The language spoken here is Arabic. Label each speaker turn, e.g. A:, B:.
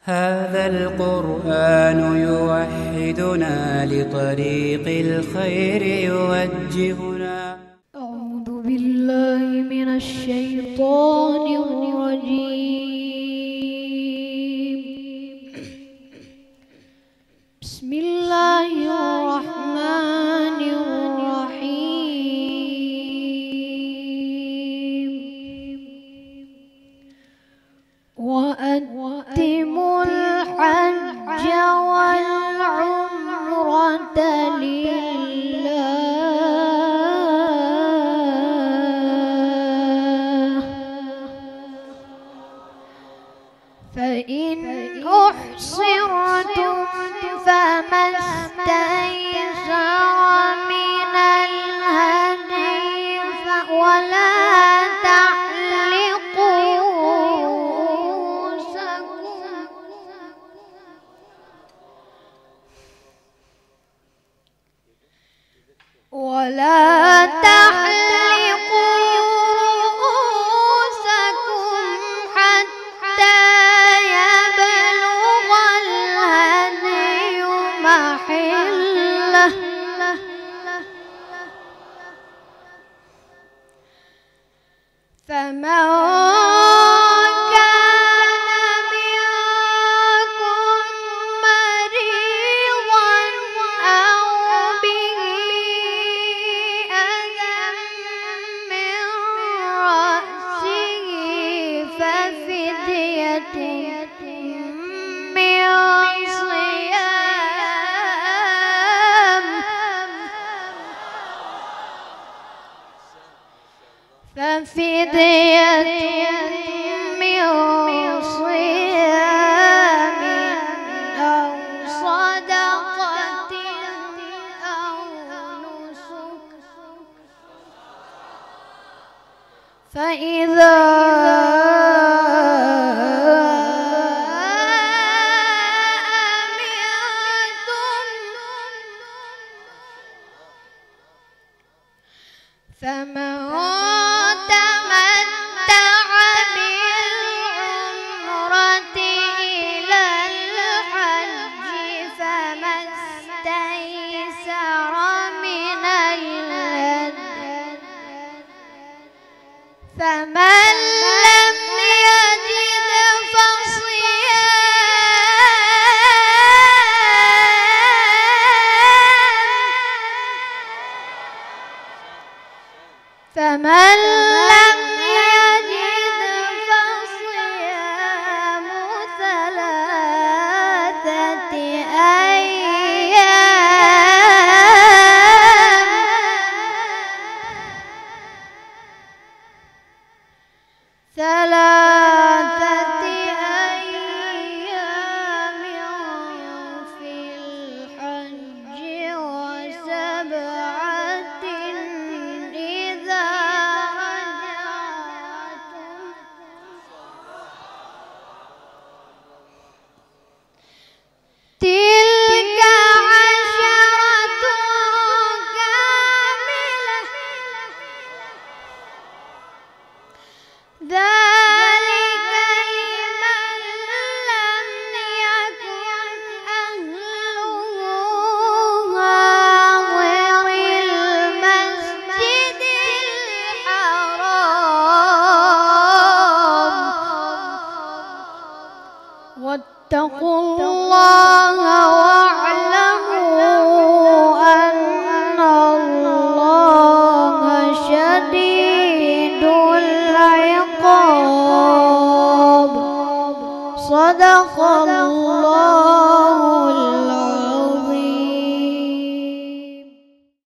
A: هذا القرآن يوحدنا لطريق الخير يوجهنا.
B: أعوذ بالله من الشيطان الرجيم. بسم الله الرحمن الرحيم. وأتموا الحج والعمرة لله، فإن أحصرتم فما استيسر من الهدي ولا تحلقوا رؤوسكم حتى يبلغ الهدي محله، فمن ففدية من صيام أو صدقة أو نسك، فإذا فمن تمتع بالعمرة إلى الحج فما استيسر من الهدي، فمن لم يجد فصيام ثلاثة أيام في الحج وسبعة إذا رجعتم، تلك عشرة كاملة، ذلك لمن لم يكن أهله حاضر المسجد الحرام. واتقوا الله واعلموا أن الله شديد العقاب. صدق الله.